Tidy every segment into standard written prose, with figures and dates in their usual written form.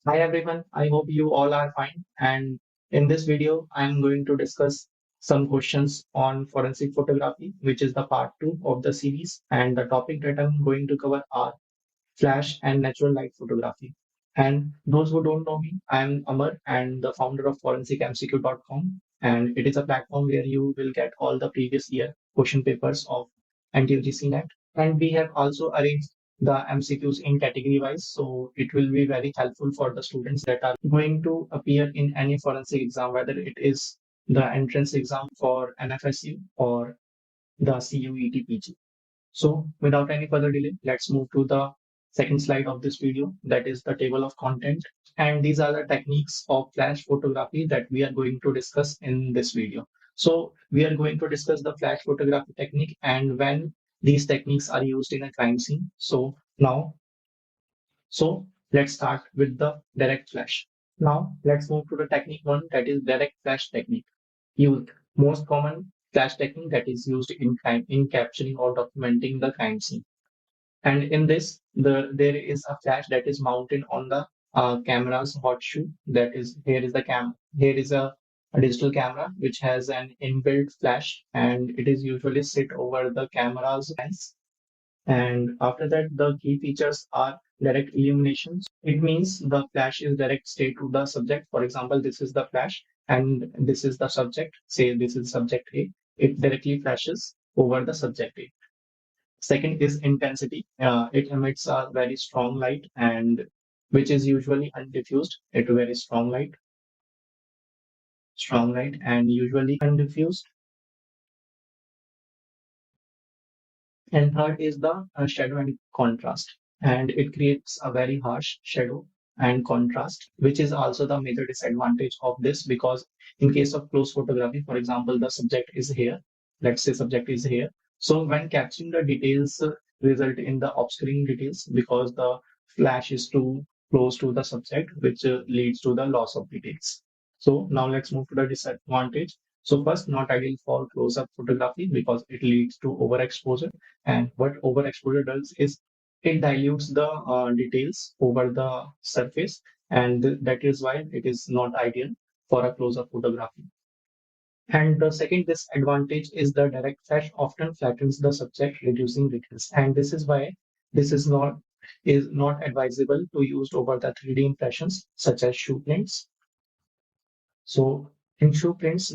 Hi everyone, I hope you all are fine. And in this video, I am going to discuss some questions on forensic photography, which is the part 2 of the series. And the topic that I'm going to cover are flash and natural light photography. And those who don't know me, I'm Amar and the founder of ForensicMCQ.com. And it is a platform where you will get all the previous year question papers of NTUGC net. And we have also arranged the MCQs in category wise. So it will be very helpful for the students that are going to appear in any forensic exam, whether it is the entrance exam for NFSU or the CUET. So without any further delay, let's move to the second slide of this video, that is the table of content. And these are the techniques of flash photography that we are going to discuss in this video. So we are going to discuss the flash photography technique and when these techniques are used in a crime scene. So let's start with the direct flash. Now let's move to the technique one, that is direct flash technique. Used most common flash technique that is used in crime in capturing or documenting the crime scene. And in this, there is a flash that is mounted on the camera's hot shoe. That is, here is the cam. Here is a digital camera which has an inbuilt flash, and it is usually sit over the camera's lens. And after that, the key features are direct illumination. It means the flash is direct straight to the subject. For example, this is the flash, and this is the subject. Say this is subject A. It directly flashes over the subject A. Second is intensity. It emits a very strong light and which is usually undiffused. It's a very strong light and usually undiffused. And third is the shadow and contrast. And it creates a very harsh shadow and contrast, which is also the major disadvantage of this because in case of close photography, for example, the subject is here. Let's say subject is here. So when capturing the details result in the obscuring details because the flash is too close to the subject, which leads to the loss of details. So now let's move to the disadvantage. So first, not ideal for close-up photography because it leads to overexposure. And what overexposure does is it dilutes the details over the surface, and that is why it is not ideal for a close-up photography. And the second disadvantage is the direct flash often flattens the subject, reducing details. And this is why this is not advisable to use over the 3D impressions such as shoe prints. So in shoe prints,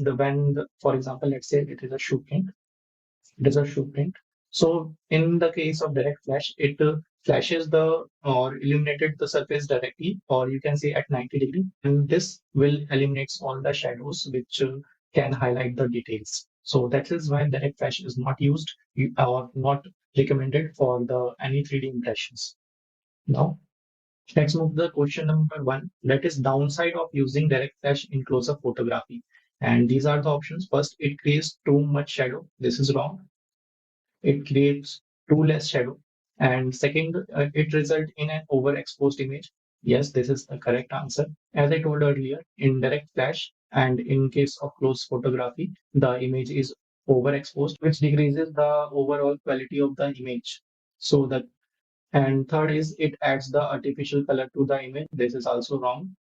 for example, let's say it is a shoe print. It is a shoe print. So in the case of direct flash, it flashes the or illuminated the surface directly, or you can say at 90 degree, and this will eliminates all the shadows which can highlight the details. So that is why direct flash is not used or not recommended for the any 3D impressions. Now let's move to the question number one, that is downside of using direct flash in close-up photography. And these are the options. First, it creates too much shadow. This is wrong. It creates too less shadow. And second, it results in an overexposed image. Yes, this is the correct answer. As I told earlier, in direct flash and in case of close photography, the image is overexposed, which decreases the overall quality of the image. So the and third is it adds the artificial color to the image. This is also wrong.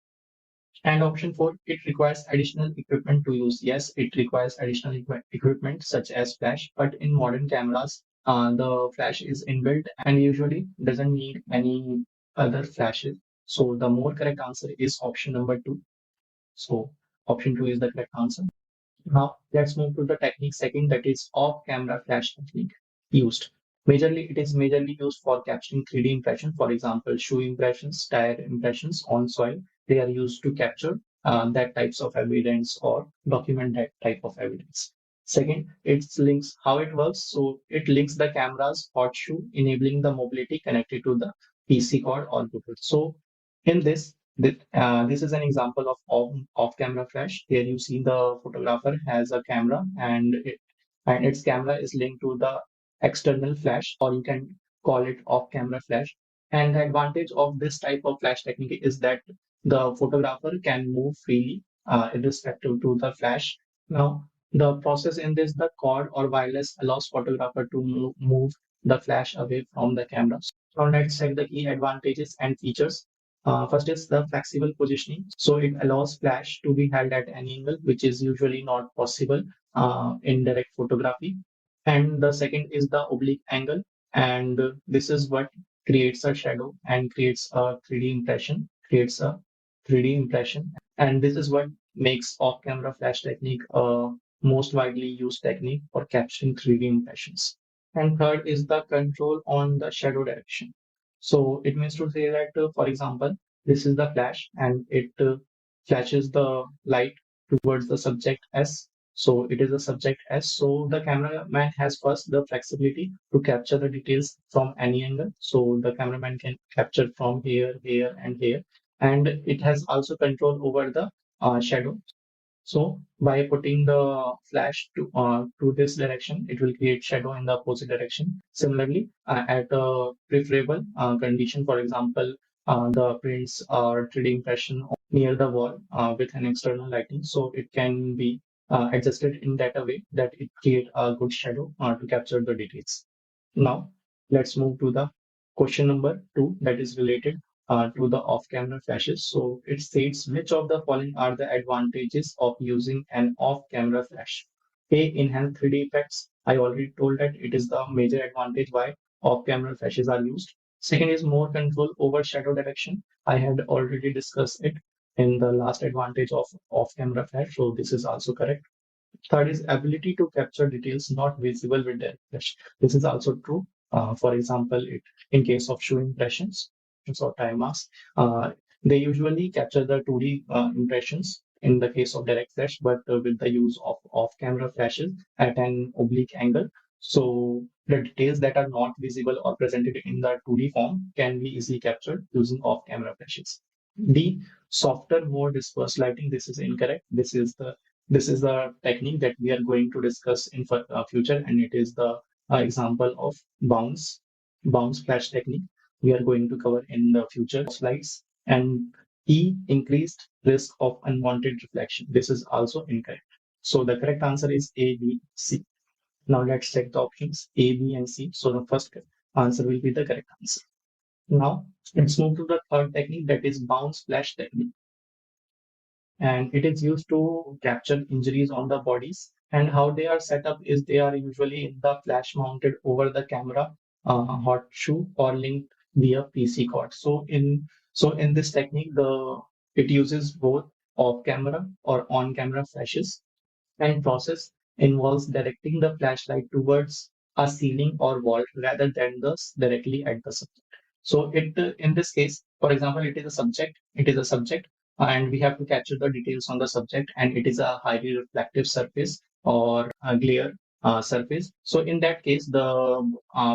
And option four, it requires additional equipment to use. Yes, it requires additional equipment such as flash, but in modern cameras, the flash is inbuilt and usually doesn't need any other flashes. So the more correct answer is option number two. So option two is the correct answer. Now let's move to the technique second, that is off-camera flash technique used. Majorly, it is majorly used for capturing 3D impression. For example, shoe impressions, tire impressions on soil. They are used to capture that types of evidence or document that type of evidence. Second, it links how it works. So it links the camera's hot shoe, enabling the mobility connected to the PC cord or Bluetooth. So in this is an example of off-camera flash. Here you see the photographer has a camera and its camera is linked to the external flash, or you can call it off-camera flash. And the advantage of this type of flash technique is that the photographer can move freely irrespective to the flash. Now, the process in this, the cord or wireless allows photographer to move the flash away from the camera. So now let's check the key advantages and features. First is the flexible positioning. So it allows flash to be held at any angle, which is usually not possible in direct photography. And the second is the oblique angle. And this is what creates a shadow and creates a 3D impression, creates a 3D impression. And this is what makes off-camera flash technique a most widely used technique for capturing 3D impressions. And third is the control on the shadow direction. So it means to say that, for example, this is the flash and it flashes the light towards the subject S. So it is a subject S. So the cameraman has first the flexibility to capture the details from any angle. So the cameraman can capture from here, here, and here. And it has also control over the shadow. So by putting the flash to this direction, it will create shadow in the opposite direction. Similarly, at a preferable condition, for example, the prints are 3D impression near the wall with an external lighting, so it can be adjusted in that a way that it create a good shadow to capture the details. Now, let's move to the question number 2 that is related to the off-camera flashes. So it states which of the following are the advantages of using an off-camera flash? A, enhanced 3D effects. I already told that it is the major advantage why off-camera flashes are used. Second is more control over shadow direction. I had already discussed it in the last advantage of off-camera flash, so this is also correct. Third is ability to capture details not visible with direct flash. This is also true. For example, in case of shoe impressions or time masks, they usually capture the 2D impressions in the case of direct flash, but with the use of off-camera flashes at an oblique angle. So the details that are not visible or presented in the 2D form can be easily captured using off-camera flashes. D, softer, more dispersed lighting. This is incorrect. This is the technique that we are going to discuss in future, and it is the example of bounce flash technique we are going to cover in the future slides. And E, increased risk of unwanted reflection. This is also incorrect. So the correct answer is A, B, C. Now let's check the options A, B, and C. So the first answer will be the correct answer. Now let's move to the third technique, that is bounce flash technique, and it is used to capture injuries on the bodies. And how they are set up is they are usually in the flash mounted over the camera hot shoe or linked via PC cord. So in this technique, the it uses both off camera or on camera flashes, and process involves directing the flashlight towards a ceiling or wall rather than directly at the subject. So in this case, for example, it is a subject, and we have to capture the details on the subject, and it is a highly reflective surface or a glare surface. So in that case, the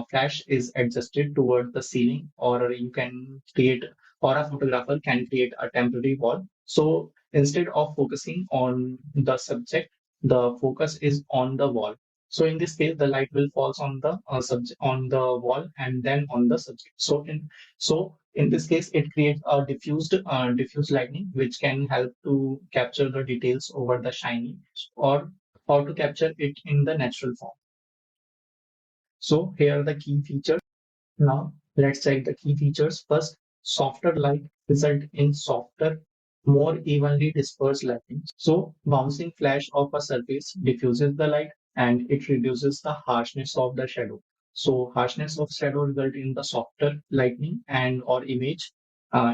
flash is adjusted toward the ceiling, or you can create, or a photographer can create a temporary wall. So instead of focusing on the subject, the focus is on the wall. So in this case, the light will falls on the subject, on the wall, and then on the subject. So in this case, it creates a diffused lighting, which can help to capture the details over the shiny, or to capture it in the natural form. So here are the key features. Now, let's check the key features. First, softer light result in softer, more evenly dispersed lighting. So, bouncing flash of a surface diffuses the light and it reduces the harshness of the shadow. So, harshness of shadow result in the softer lighting and or image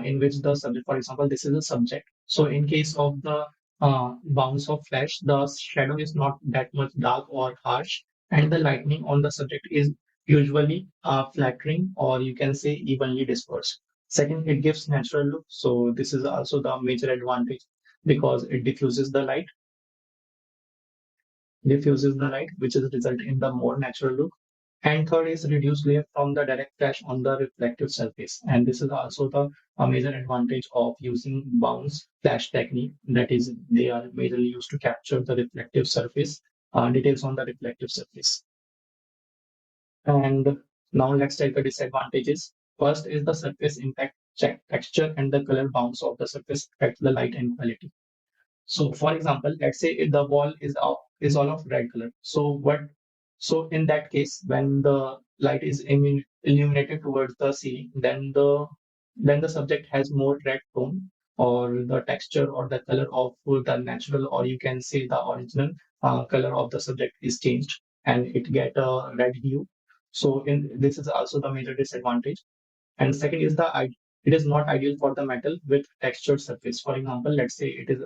in which the subject, for example, this is a subject. So, in case of the bounce of flash, the shadow is not that much dark or harsh, and the lightning on the subject is usually flattering, or you can say evenly dispersed. Second, it gives natural look. So this is also the major advantage because it diffuses the light, which is result in the more natural look. And third is reduced glare from the direct flash on the reflective surface. And this is also the major advantage of using bounce flash technique. That is, they are majorly used to capture the reflective surface, details on the reflective surface. And now let's take the disadvantages. First is the surface impact check texture and the color bounce of the surface affect the light and quality. So for example, let's say if the wall is all of red color. So in that case, when the light is illuminated towards the ceiling, then the then the subject has more red tone, or the texture or the color of the natural, or you can say the original color of the subject is changed and it get a red hue. So this is also the major disadvantage. And second is it is not ideal for the metal with textured surface. For example, let's say it is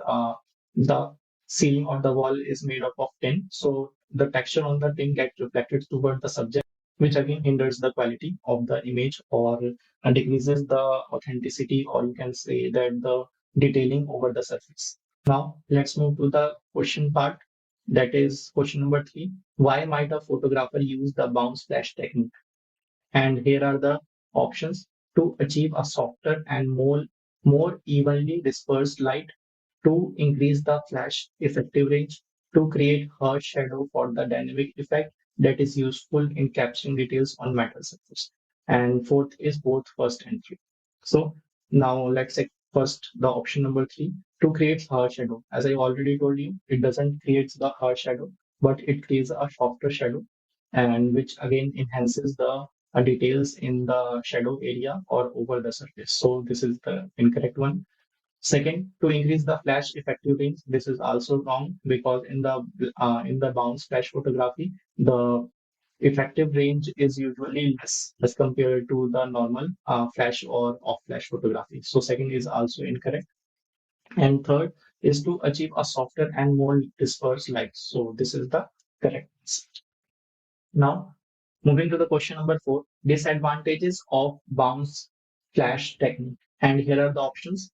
the ceiling or the wall is made up of tin. So the texture on the tin gets reflected toward the subject, which again hinders the quality of the image or decreases the authenticity, or you can say that the detailing over the surface. Now let's move to the question part. That is question number 3. Why might a photographer use the bounce flash technique? And here are the options: to achieve a softer and more evenly dispersed light, to increase the flash effective range, to create harsh shadow for the dynamic effect that is useful in capturing details on metal surface. And fourth is both first and three. So now let's say first the option number 3, to create harsh shadow. As I already told you, it doesn't create the harsh shadow, but it creates a softer shadow, and which again enhances the details in the shadow area or over the surface. So this is the incorrect one. Second, to increase the flash effective range. This is also wrong because in the bounce flash photography, the effective range is usually less as compared to the normal flash or off flash photography. So second is also incorrect. And third is to achieve a softer and more dispersed light. So this is the correct answer. Now, moving to the question number 4, disadvantages of bounce flash technique. And here are the options.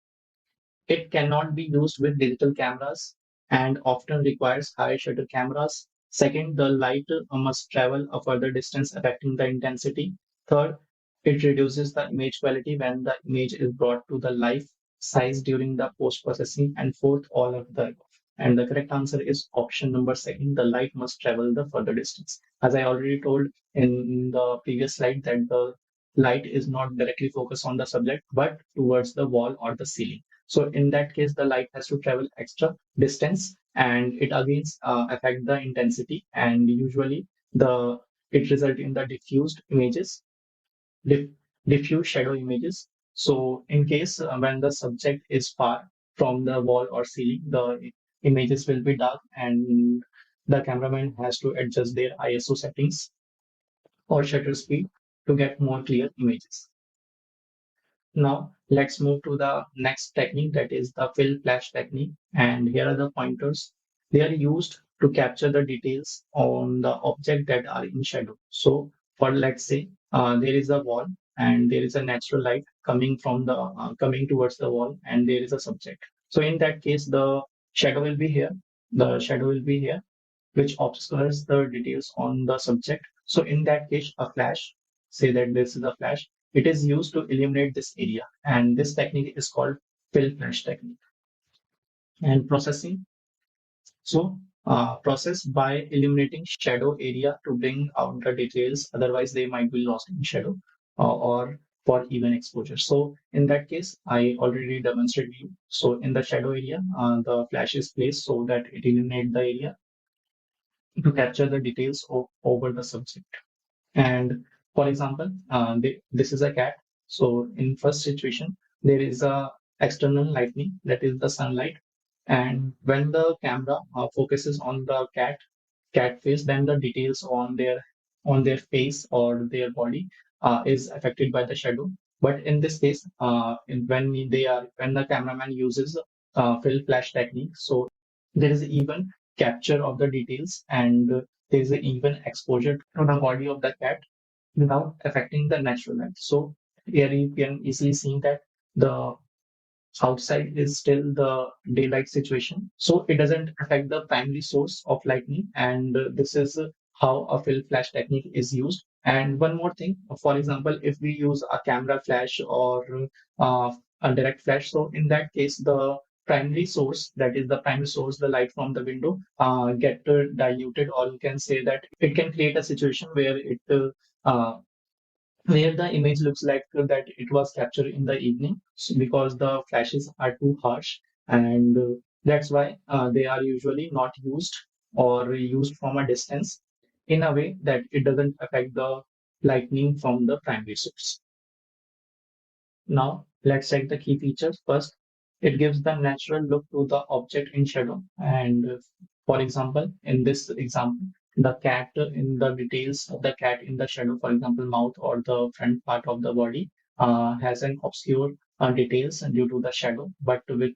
It cannot be used with digital cameras and often requires high shutter cameras. Second, the light must travel a further distance, affecting the intensity. Third, it reduces the image quality when the image is brought to the life size during the post processing. And fourth, all of the above. And the correct answer is option number second, the light must travel the further distance. As I already told in the previous slide, that the light is not directly focused on the subject, but towards the wall or the ceiling. So in that case, the light has to travel extra distance, and it again affect the intensity, and usually the it result in the diffused images, diff, diffuse shadow images. So in case when the subject is far from the wall or ceiling, the images will be dark, and the cameraman has to adjust their ISO settings or shutter speed to get more clear images. Now let's move to the next technique, that is the fill flash technique. And here are the pointers. They are used to capture the details on the object that are in shadow. So for let's say there is a wall and there is a natural light coming from the coming towards the wall, and there is a subject. So in that case, the shadow will be here. The shadow will be here, which obscures the details on the subject. So in that case, a flash, say that this is a flash, it is used to illuminate this area. And this technique is called fill flash technique. And processing. So process by eliminating shadow area to bring out the details. Otherwise, they might be lost in shadow or for even exposure. So in that case, I already demonstrated you. So in the shadow area, the flash is placed so that it illuminates the area to capture the details over the subject. And for example, this is a cat. So in first situation, there is a external lightning, that is the sunlight. And when the camera focuses on the cat face, then the details on their face or their body is affected by the shadow. But in this case, when the cameraman uses fill flash technique, so there is even capture of the details, and there is even exposure to the body of the cat without affecting the natural light. So here you can easily see that the outside is still the daylight situation. So it doesn't affect the primary source of lightning. And this is how a fill flash technique is used. And one more thing, for example, if we use a camera flash or a direct flash, so in that case, the primary source, that is the primary source, the light from the window, get diluted, or you can say that it can create a situation where the image looks like that it was captured in the evening, because the flashes are too harsh. And that's why they are usually not used or used from a distance in a way that it doesn't affect the lightning from the primary source. Now let's check the key features. First, it gives the natural look to the object in shadow. And for example, in this example, the cat in the details of the cat in the shadow, for example, mouth or the front part of the body, has an obscure details due to the shadow. But with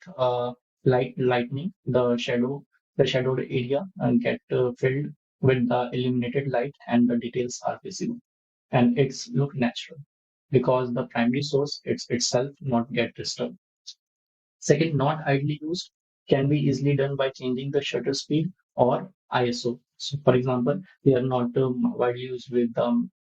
lightning, the shadowed area get filled with the illuminated light, and the details are visible, and it's look natural because the primary source it's itself not get disturbed. Second, not idly used can be easily done by changing the shutter speed or ISO. So, for example, they are not widely used with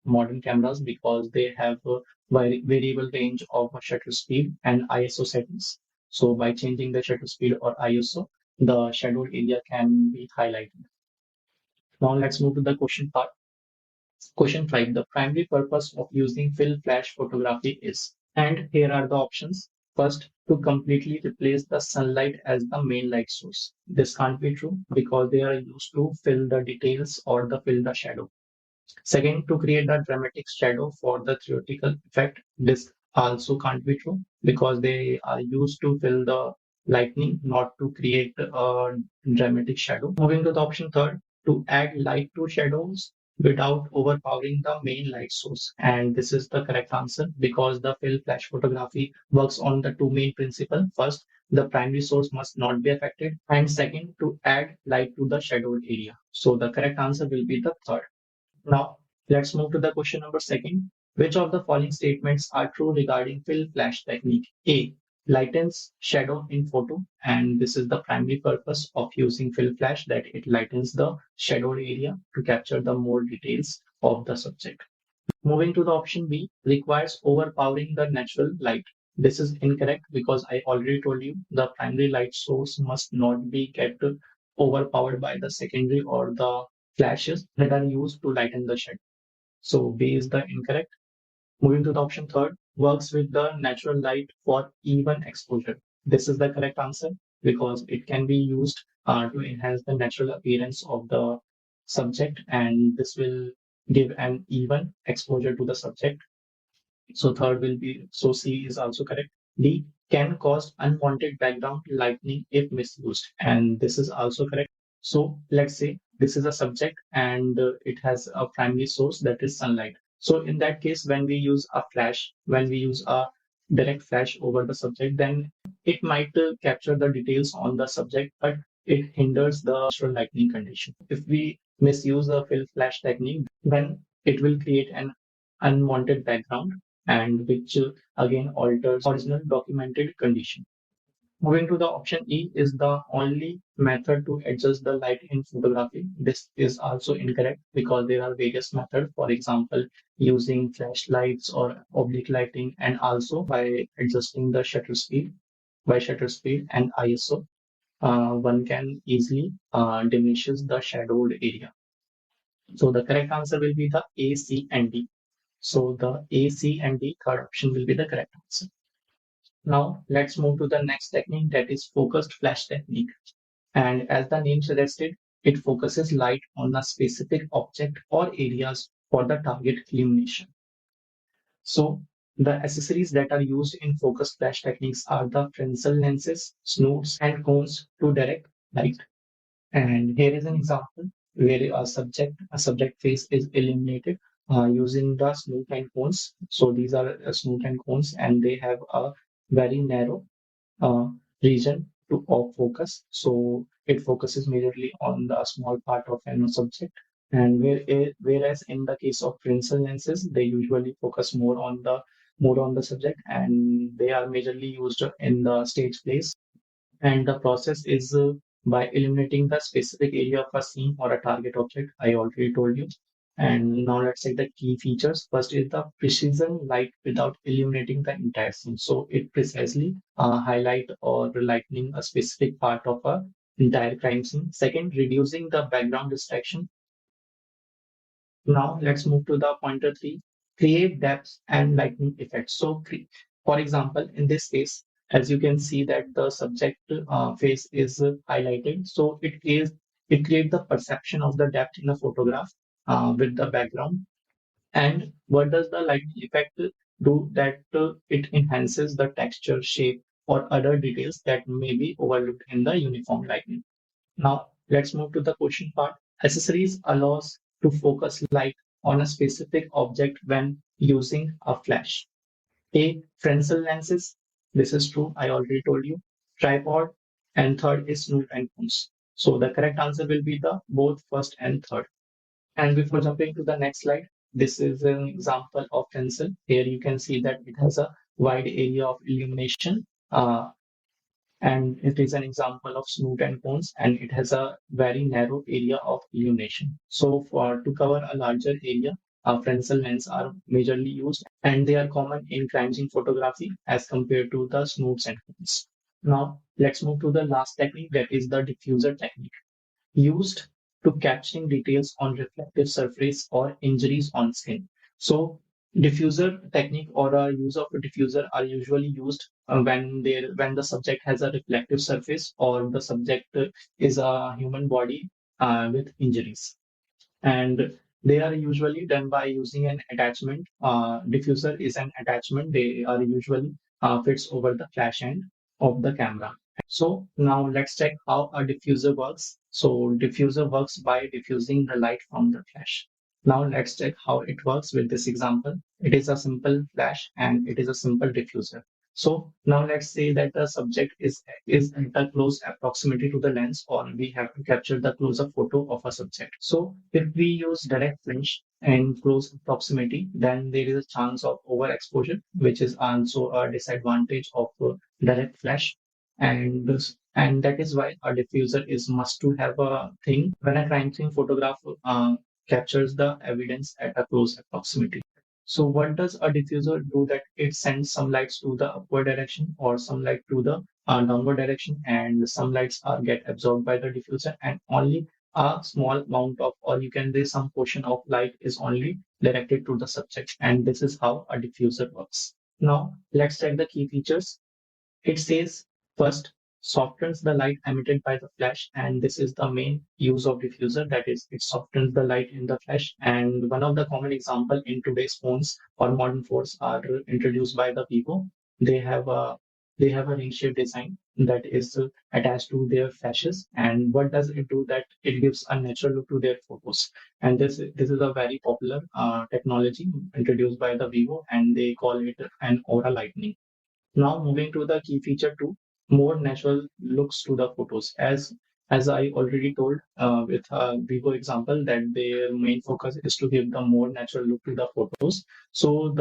modern cameras because they have a variable range of shutter speed and ISO settings. So, by changing the shutter speed or ISO, the shadowed area can be highlighted. Now, let's move to the question part. Question 5. The primary purpose of using fill flash photography is, and here are the options. First, to completely replace the sunlight as the main light source. This can't be true because they are used to fill the details or the fill the shadow. Second, to create a dramatic shadow for the theoretical effect. This also can't be true because they are used to fill the lightning, not to create a dramatic shadow. Moving to the option third, to add light to shadows without overpowering the main light source. And this is the correct answer because the fill flash photography works on the two main principles. First, the primary source must not be affected. And second, to add light to the shadowed area. So the correct answer will be the third. Now, let's move to the question number second. Which of the following statements are true regarding fill flash technique? A. Lightens shadow in photo, and this is the primary purpose of using fill flash, that it lightens the shadowed area to capture the more details of the subject. Moving to the option B, requires overpowering the natural light. This is incorrect because I already told you the primary light source must not be kept overpowered by the secondary or the flashes that are used to lighten the shadow. So B is the incorrect. Moving to the option third, works with the natural light for even exposure. This is the correct answer because it can be used to enhance the natural appearance of the subject, and this will give an even exposure to the subject. So third will be, so C is also correct. D, can cause unwanted background lightning if misused. And this is also correct. So let's say this is a subject and it has a primary source that is sunlight. So in that case, when we use a flash, when we use a direct flash over the subject, then it might capture the details on the subject, but it hinders the natural lightning condition. If we misuse the fill flash technique, then it will create an unwanted background, and which again alters original documented condition. Moving to the option E is the only method to adjust the light in photography. This is also incorrect because there are various methods, for example, using flashlights or oblique lighting, and also by adjusting the shutter speed, and ISO. One can easily diminishes the shadowed area. So the correct answer will be the A, C, and D. So the A, C, and D, third option will be the correct answer. Now let's move to the next technique, that is focused flash technique. And as the name suggested, it focuses light on a specific object or areas for the target illumination. So the accessories that are used in focused flash techniques are the Fresnel lenses, snoots, and cones to direct light. And here is an example where a subject face is illuminated using the snoot and cones. So these are snoot and cones, and they have a very narrow uh, region of focus. So it focuses majorly on the small part of an subject. And whereas in the case of Fresnel lenses, they usually focus more on the subject, and they are majorly used in the stage plays, and the process is by illuminating the specific area of a scene or a target object. I already told you. And now let's take the key features. First is the precision light without illuminating the entire scene. So it precisely highlight or lightening a specific part of a entire crime scene. Second, reducing the background distraction. Now let's move to the pointer three, create depth and lightning effects. So for example, in this case, as you can see that the subject face is highlighted. So it creates the perception of the depth in a photograph with the background. And what does the lightning effect do that it enhances the texture, shape, or other details that may be overlooked in the uniform lighting. Now, let's move to the question part. Accessories allows to focus light on a specific object when using a flash. A, Fresnel lenses. This is true. I already told you. Tripod. And third is snoot and cones. So the correct answer will be the both first and third. And before jumping to the next slide, this is an example of Fresnel. Here you can see that it has a wide area of illumination. And it is an example of snoot and cones, and it has a very narrow area of illumination. So for to cover a larger area, Fresnel lenses are majorly used, and they are common in crime scene photography as compared to the snoots and cones. Now let's move to the last technique, that is the diffuser technique, used to capturing details on reflective surface or injuries on skin. So diffuser technique or a use of a diffuser are usually used when the subject has a reflective surface or the subject is a human body with injuries, and they are usually done by using an attachment. Diffuser is an attachment. They are usually fits over the flash end of the camera. So now let's check how a diffuser works. So diffuser works by diffusing the light from the flash. Now let's check how it works with this example. It is a simple flash and it is a simple diffuser. So now let's say that the subject is at a close proximity to the lens, or we have to capture the close-up photo of a subject. So if we use direct flash and close proximity, then there is a chance of overexposure, which is also a disadvantage of direct flash. And that is why a diffuser is must to have a thing when a crime scene photograph captures the evidence at a close proximity. So what does a diffuser do? That it sends some lights to the upward direction or some light to the downward direction, and some lights are get absorbed by the diffuser, and only a small amount of, or you can say some portion of light is only directed to the subject, and this is how a diffuser works. Now let's check the key features. It says first softens the light emitted by the flash, and this is the main use of diffuser. That is, it softens the light in the flash. And one of the common example in today's phones or modern phones are introduced by the Vivo. They have a ring shape design that is attached to their flashes. And what does it do? That it gives a natural look to their photos. And this is a very popular technology introduced by the Vivo, and they call it an aura lightning. Now moving to the key feature two, more natural looks to the photos. As I already told with Vivo example, that their main focus is to give the more natural look to the photos. So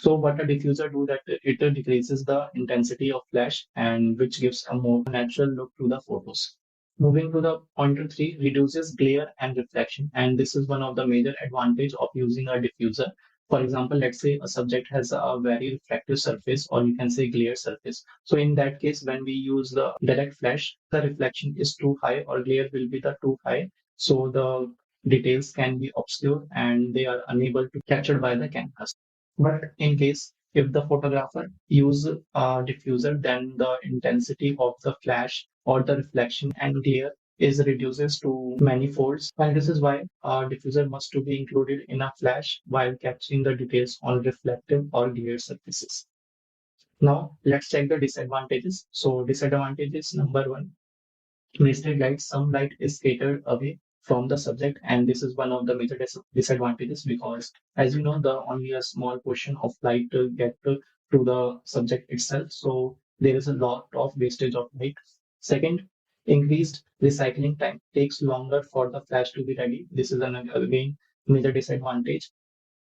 what a diffuser do, that it decreases the intensity of flash, and which gives a more natural look to the photos. Moving to the pointer three, reduces glare and reflection, and this is one of the major advantage of using a diffuser. For example, let's say a subject has a very reflective surface, or you can say glare surface. So in that case, when we use the direct flash, the reflection is too high or glare will be the too high. So the details can be obscure and they are unable to captured by the canvas. But in case if the photographer use a diffuser, then the intensity of the flash or the reflection and glare is reduces to many folds, and this is why a diffuser must to be included in a flash while capturing the details on reflective or glare surfaces. Now let's check the disadvantages. So disadvantages number one, wasted light. Some light is scattered away from the subject, and this is one of the major disadvantages, because as you know, the only a small portion of light get to the subject itself, so there is a lot of wastage of light. Second, increased recycling time, takes longer for the flash to be ready. This is an again major disadvantage.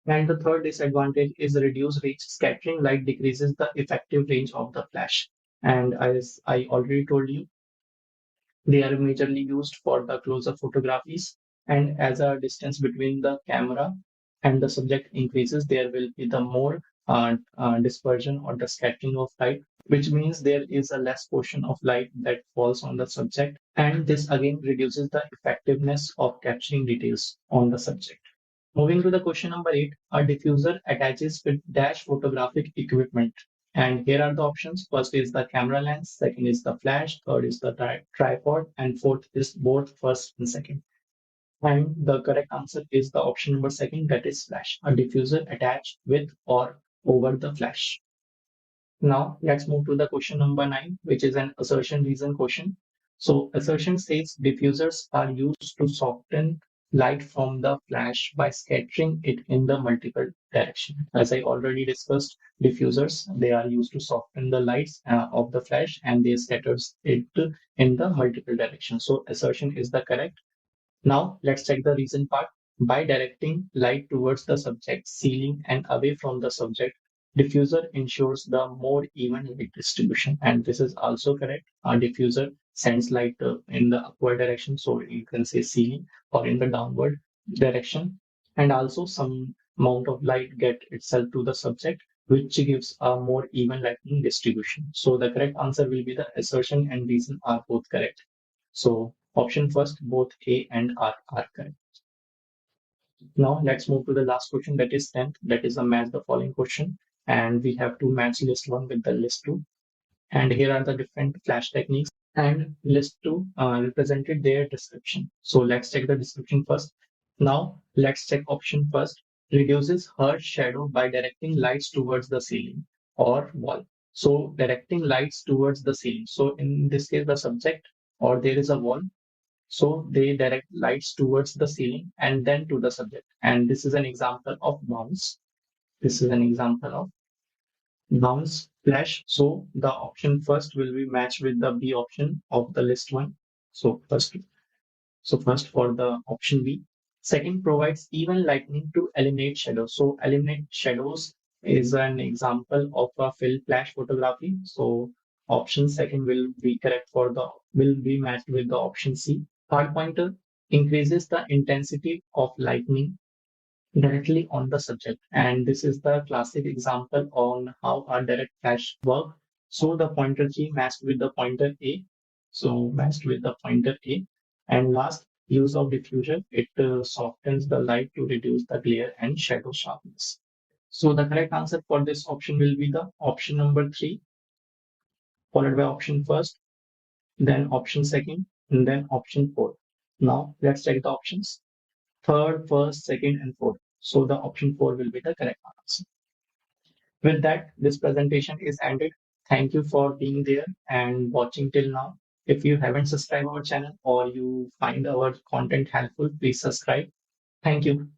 And the third disadvantage is reduced reach. Scattering light decreases the effective range of the flash, and as I already told you, they are majorly used for the close-up photographies. And as a distance between the camera and the subject increases, there will be the more dispersion or the scattering of light, which means there is a less portion of light that falls on the subject. And this again reduces the effectiveness of capturing details on the subject. Moving to the question number eight, a diffuser attaches with dash photographic equipment. And here are the options. First is the camera lens, second is the flash, third is the tripod, and fourth is both first and second. And the correct answer is the option number second, that is flash. A diffuser attached with or over the flash. Now let's move to the question number 9, which is an assertion reason question. So assertion says diffusers are used to soften light from the flash by scattering it in the multiple direction. As I already discussed, diffusers, they are used to soften the lights of the flash and they scatters it in the multiple direction. So assertion is the correct. Now let's check the reason part. By directing light towards the subject, ceiling, and away from the subject, diffuser ensures the more even light distribution. And this is also correct. A diffuser sends light in the upward direction, so you can say ceiling, or in the downward direction. And also some amount of light get itself to the subject, which gives a more even lighting distribution. So the correct answer will be the assertion and reason are both correct. So option first, both A and R are correct. Now let's move to the last question, that is 10th, that is a match the following question. And we have to match list 1 with the list 2. And here are the different flash techniques and list 2 represented their description. So let's check the description first. Now let's check option first, reduces her shadow by directing lights towards the ceiling or wall. So directing lights towards the ceiling. So in this case, the subject or there is a wall, so they direct lights towards the ceiling and then to the subject. And this is an example of bounce. This is an example of bounce flash. So the option first will be matched with the B option of the list 1. So first for the option B. Second, provides even lightning to eliminate shadows. So eliminate shadows is an example of a fill flash photography. So option second will be correct for the will be matched with the option C. Third pointer increases the intensity of lightning directly on the subject. And this is the classic example on how a direct flash work. So the pointer key matched with the pointer A. So matched with the pointer A. And last, use of diffusion. It softens the light to reduce the glare and shadow sharpness. So the correct answer for this option will be the option number 3, followed by option first, then option second, and then option fourth. Now let's check the options. Third, first, second, and fourth. So the option 4 will be the correct answer. With that, this presentation is ended. Thank you for being there and watching till now. If you haven't subscribed our channel or you find our content helpful, please subscribe. Thank you.